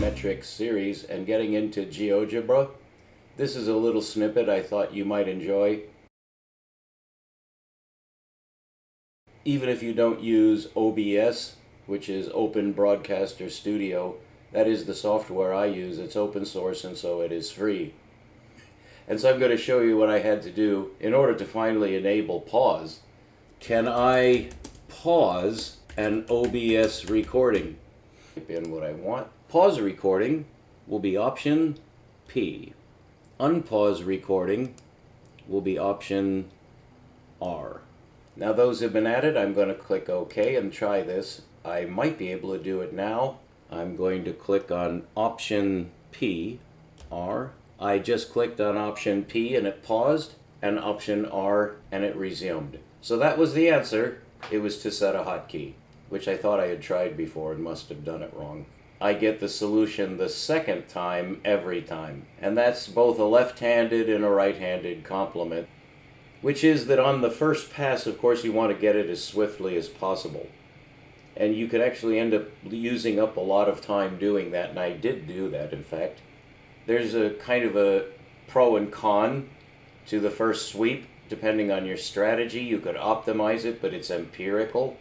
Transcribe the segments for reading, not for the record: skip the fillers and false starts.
Unimetrics series and getting into GeoGebra. This is a little snippet I thought you might enjoy. Even if you don't use OBS, which is Open Broadcaster Studio, that is the software I use. It's open source and so it is free. And so I'm going to show you what I had to do in order to finally enable pause. Can I pause an OBS recording? Type in what I want. Pause recording will be option P. Unpause recording will be option R. Now those have been added. I'm going to click OK and try this. I might be able to do it now. I'm going to click on option P, R. I just clicked on option P and it paused, and option R and it resumed. So that was the answer. It was to set a hotkey, which I thought I had tried before and must have done it wrong. I get the solution the second time every time, and that's both a left-handed and a right-handed complement, which is that on the first pass, of course, you want to get it as swiftly as possible. And you could actually end up using up a lot of time doing that, and I did do that, in fact. There's a kind of a pro and con to the first sweep, depending on your strategy. You could optimize it, but it's empirical.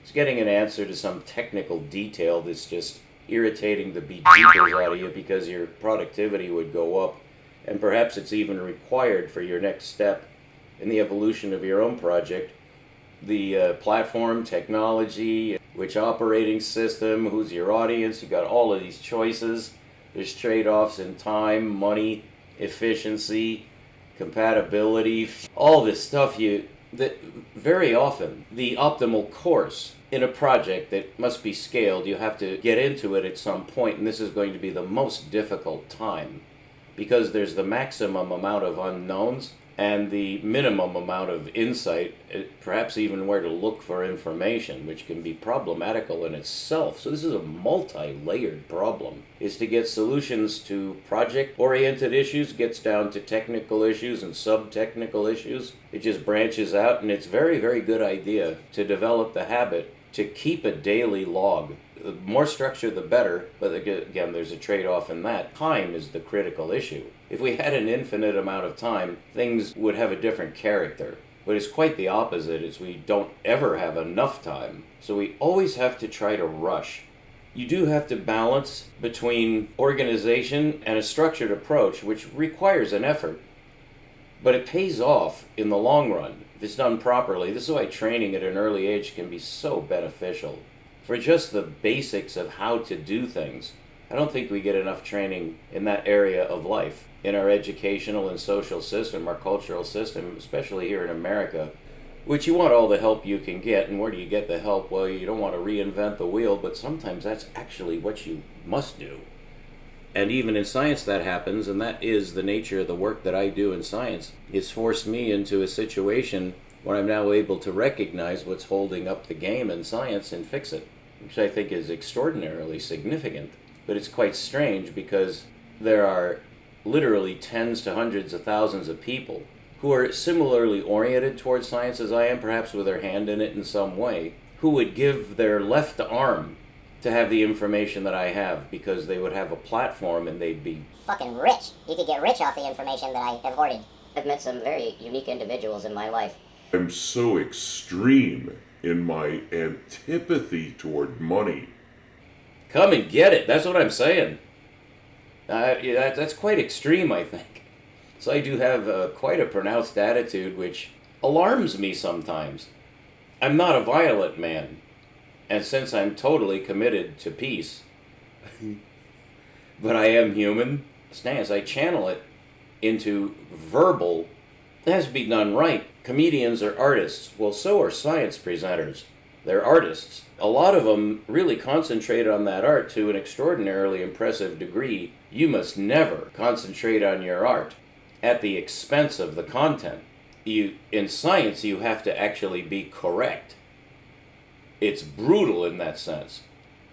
It's getting an answer to some technical detail that's just irritating the bejeepers out of you because your productivity would go up, and perhaps it's even required for your next step in the evolution of your own project. The platform, technology, which operating system, who's your audience, you got all of these choices. There's trade-offs in time, money, efficiency, compatibility, all this stuff that very often the optimal course in a project that must be scaled, you have to get into it at some point, and this is going to be the most difficult time because there's the maximum amount of unknowns and the minimum amount of insight, perhaps even where to look for information, which can be problematical in itself. So this is a multi-layered problem, is to get solutions to project-oriented issues, gets down to technical issues and sub-technical issues. It just branches out, and it's a very, very good idea to develop the habit to keep a daily log. The more structure, the better, but again, there's a trade-off in that. Time is the critical issue. If we had an infinite amount of time, things would have a different character. But it's quite the opposite, is we don't ever have enough time. So we always have to try to rush. You do have to balance between organization and a structured approach, which requires an effort. But it pays off in the long run if it's done properly. This is why training at an early age can be so beneficial. For just the basics of how to do things. I don't think we get enough training in that area of life, in our educational and social system, our cultural system, especially here in America, which you want all the help you can get. And where do you get the help? Well, you don't want to reinvent the wheel, but sometimes that's actually what you must do. And even in science that happens, and that is the nature of the work that I do in science. It's forced me into a situation where I'm now able to recognize what's holding up the game in science and fix it, which I think is extraordinarily significant. But it's quite strange because there are literally tens to hundreds of thousands of people who are similarly oriented towards science as I am, perhaps with their hand in it in some way, who would give their left arm to have the information that I have because they would have a platform and they'd be fucking rich. You could get rich off the information that I have hoarded. I've met some very unique individuals in my life. I'm so extreme in my antipathy toward money. Come and get it. That's what I'm saying. That's quite extreme, I think. So I do have quite a pronounced attitude, which alarms me sometimes. I'm not a violent man. And since I'm totally committed to peace, but I am human, stance, I channel it into verbal. It has to be done right. Comedians are artists. Well, so are science presenters. They're artists. A lot of them really concentrate on that art to an extraordinarily impressive degree. You must never concentrate on your art at the expense of the content. In science, you have to actually be correct. It's brutal in that sense.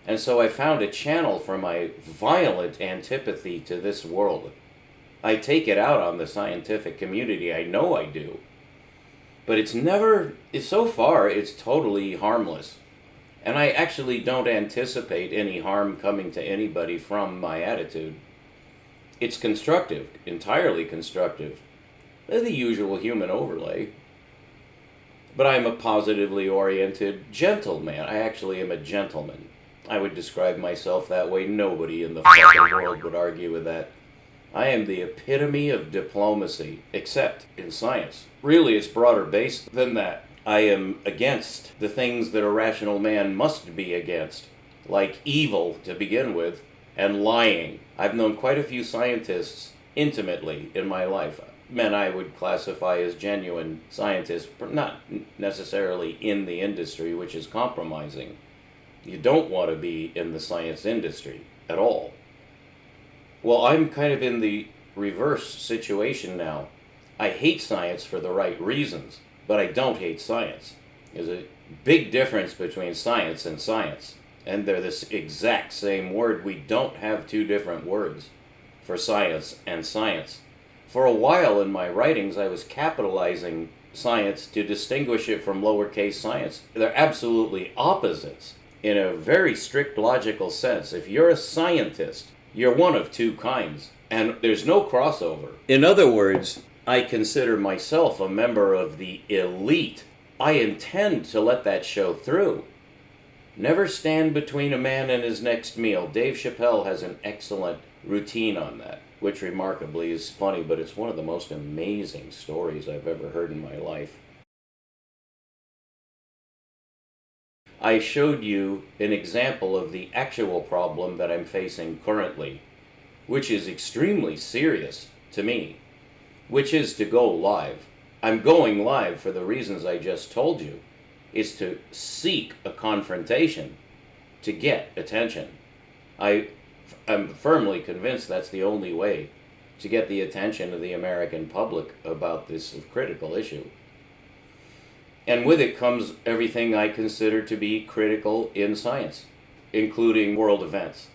And so I found a channel for my violent antipathy to this world. I take it out on the scientific community. I know I do. But so far, it's totally harmless. And I actually don't anticipate any harm coming to anybody from my attitude. It's constructive, entirely constructive. They're the usual human overlay. But I'm a positively oriented gentleman. I actually am a gentleman. I would describe myself that way. Nobody in the fucking world would argue with that. I am the epitome of diplomacy, except in science. Really, it's broader based than that. I am against the things that a rational man must be against, like evil to begin with, and lying. I've known quite a few scientists intimately in my life. Men I would classify as genuine scientists, but not necessarily in the industry, which is compromising. You don't want to be in the science industry at all. Well, I'm kind of in the reverse situation now. I hate science for the right reasons, but I don't hate science. There's a big difference between science and science, and they're this exact same word. We don't have two different words for science and science. For a while in my writings, I was capitalizing science to distinguish it from lowercase science. They're absolutely opposites in a very strict logical sense. If you're a scientist, you're one of two kinds, and there's no crossover. In other words, I consider myself a member of the elite. I intend to let that show through. Never stand between a man and his next meal. Dave Chappelle has an excellent routine on that, which remarkably is funny, but it's one of the most amazing stories I've ever heard in my life. I showed you an example of the actual problem that I'm facing currently, which is extremely serious to me, which is to go live. I'm going live for the reasons I just told you. It's to seek a confrontation, to get attention. I'm firmly convinced that's the only way to get the attention of the American public about this critical issue. And with it comes everything I consider to be critical in science, including world events.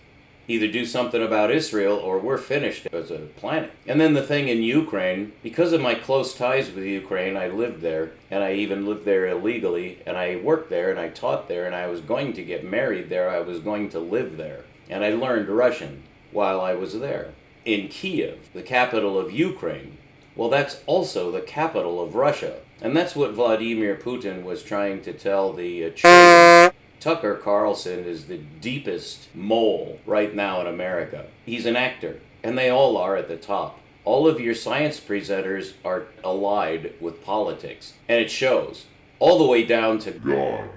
Either do something about Israel or we're finished as a planet. And then the thing in Ukraine, because of my close ties with Ukraine, I lived there, and I even lived there illegally, and I worked there, and I taught there, and I was going to get married there, I was going to live there. And I learned Russian while I was there. In Kiev, the capital of Ukraine, well, that's also the capital of Russia. And that's what Vladimir Putin was trying to tell the children. Tucker Carlson is the deepest mole right now in America. He's an actor, and they all are at the top. All of your science presenters are allied with politics, and it shows. All the way down to God.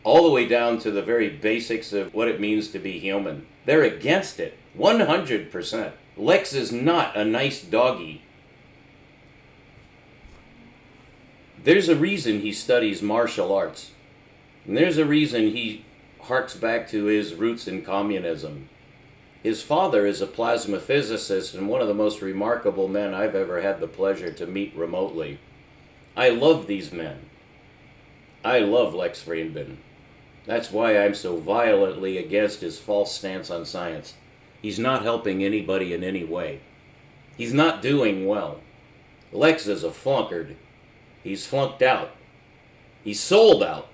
All the way down to the very basics of what it means to be human. They're against it, 100%. Lex is not a nice doggy. There's a reason he studies martial arts. And there's a reason he harks back to his roots in communism. His father is a plasma physicist and one of the most remarkable men I've ever had the pleasure to meet remotely. I love these men. I love 🋻💻🋻💻🋻💻💻. That's why I'm so violently against his false stance on science. He's not helping anybody in any way. He's not doing well. Lex is a flunkard. He's flunked out. He's sold out.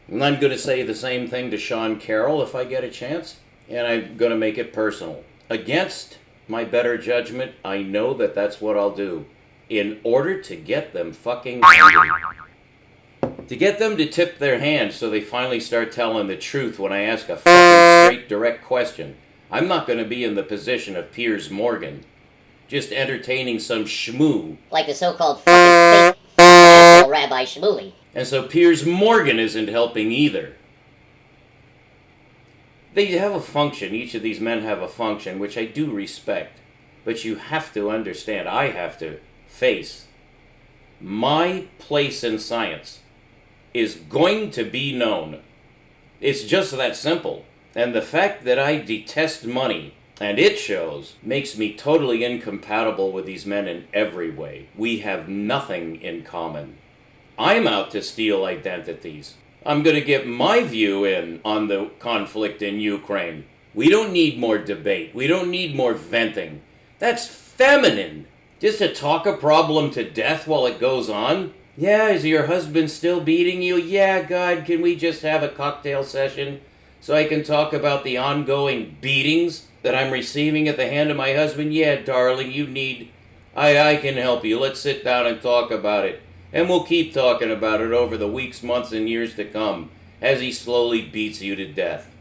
And I'm going to say the same thing to Sean Carroll if I get a chance, and I'm going to make it personal. Against my better judgment, I know that that's what I'll do in order to get them fucking angry. To get them to tip their hand so they finally start telling the truth when I ask a fucking straight, direct question. I'm not going to be in the position of Piers Morgan, just entertaining some schmoo. Like the so-called fucking fake asshole Rabbi Shmuley. And so Piers Morgan isn't helping either. They have a function, each of these men have a function, which I do respect. But you have to understand, I have to face, my place in science is going to be known. It's just that simple. And the fact that I detest money, and it shows, makes me totally incompatible with these men in every way. We have nothing in common. I'm out to steal identities. I'm going to get my view in on the conflict in Ukraine. We don't need more debate. We don't need more venting. That's feminine. Just to talk a problem to death while it goes on. Yeah, is your husband still beating you? Yeah, God, can we just have a cocktail session so I can talk about the ongoing beatings that I'm receiving at the hand of my husband? Yeah, darling, you need... I can help you. Let's sit down and talk about it. And we'll keep talking about it over the weeks, months, and years to come as he slowly beats you to death.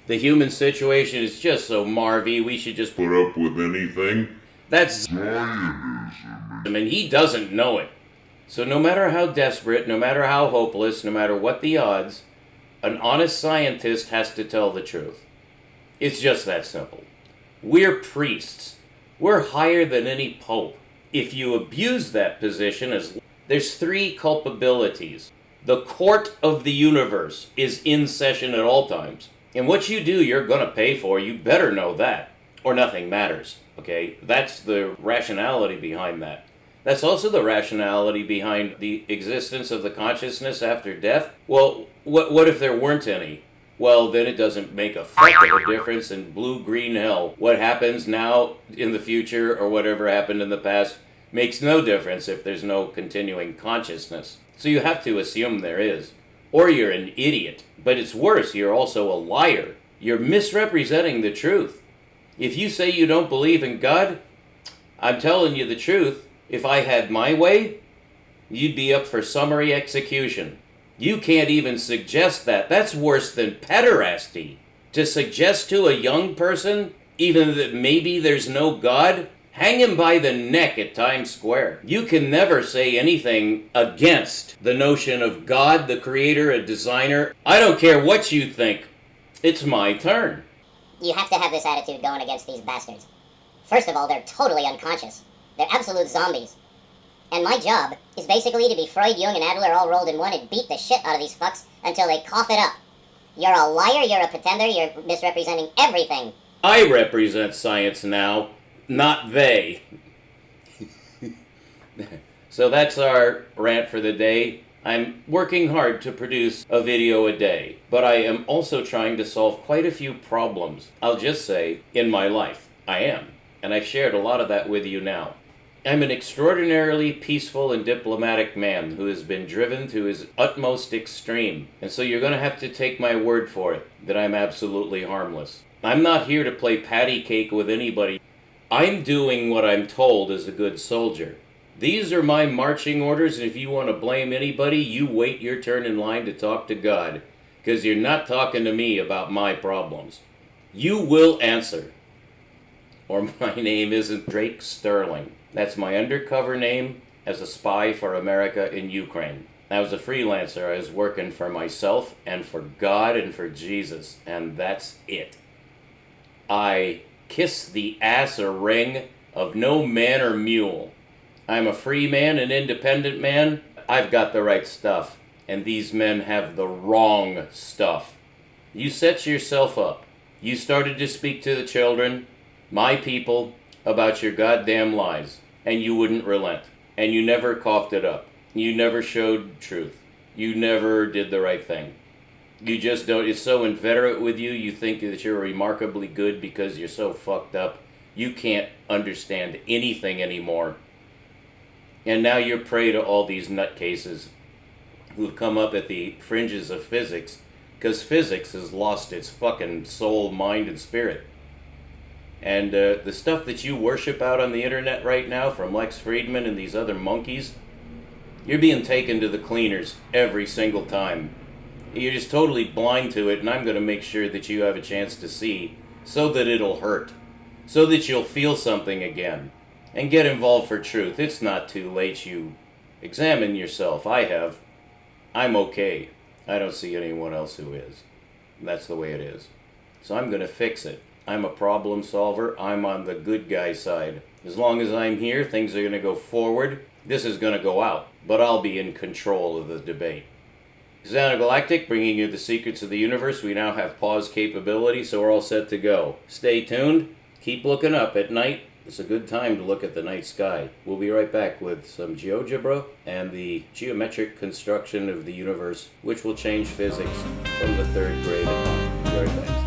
The human situation is just so marvy, we should just Put up with anything? That's Zionism, and he doesn't know it. So no matter how desperate, no matter how hopeless, no matter what the odds, an honest scientist has to tell the truth. It's just that simple. We're priests. We're higher than any pope. If you abuse that position, there's 3 culpabilities. The court of the universe is in session at all times. And what you do, you're going to pay for. You better know that, or nothing matters. Okay? That's the rationality behind that. That's also the rationality behind the existence of the consciousness after death. Well, what if there weren't any? Well, then it doesn't make a fuck of a difference in blue, green hell. What happens now in the future or whatever happened in the past makes no difference if there's no continuing consciousness. So you have to assume there is. Or you're an idiot. But it's worse, you're also a liar. You're misrepresenting the truth. If you say you don't believe in God, I'm telling you the truth. If I had my way, you'd be up for summary execution. You can't even suggest that. That's worse than pederasty. To suggest to a young person, even that maybe there's no God, hang him by the neck at Times Square. You can never say anything against the notion of God, the creator, a designer. I don't care what you think. It's my turn. You have to have this attitude going against these bastards. First of all, they're totally unconscious. They're absolute zombies. And my job is basically to be Freud, Jung, and Adler all rolled in one and beat the shit out of these fucks until they cough it up. You're a liar, you're a pretender, you're misrepresenting everything. I represent science now, not they. So that's our rant for the day. I'm working hard to produce a video a day, but I am also trying to solve quite a few problems. I'll just say, in my life, I am. And I've shared a lot of that with you now. I'm an extraordinarily peaceful and diplomatic man who has been driven to his utmost extreme. And so you're going to have to take my word for it, that I'm absolutely harmless. I'm not here to play patty cake with anybody. I'm doing what I'm told as a good soldier. These are my marching orders, and if you want to blame anybody, you wait your turn in line to talk to God, because you're not talking to me about my problems. You will answer. Or my name isn't Drake Sterling. That's my undercover name as a spy for America in Ukraine. I was a freelancer. I was working for myself and for God and for Jesus, and that's it. I kiss the ass or ring of no man or mule. I'm a free man, an independent man. I've got the right stuff, and these men have the wrong stuff. You set yourself up. You started to speak to the children, my people, about your goddamn lies, and you wouldn't relent, and you never coughed it up. You never showed truth. You never did the right thing. You just don't. It's so inveterate with you. You think that you're remarkably good because you're so fucked up. You can't understand anything anymore. And now you're prey to all these nutcases who've come up at the fringes of physics, because physics has lost its fucking soul, mind, and spirit. And the stuff that you worship out on the internet right now from Lex Friedman and these other monkeys, you're being taken to the cleaners every single time. You're just totally blind to it, and I'm going to make sure that you have a chance to see, so that it'll hurt, so that you'll feel something again, and get involved for truth. It's not too late. You examine yourself. I have. I'm okay. I don't see anyone else who is. That's the way it is. So I'm going to fix it. I'm a problem solver. I'm on the good guy side. As long as I'm here, things are going to go forward. This is going to go out, but I'll be in control of the debate. This is Anagalactic, bringing you the secrets of the universe. We now have pause capability, so we're all set to go. Stay tuned. Keep looking up at night. It's a good time to look at the night sky. We'll be right back with some GeoGebra and the geometric construction of the universe, which will change physics from the 3rd grade on. Be right back.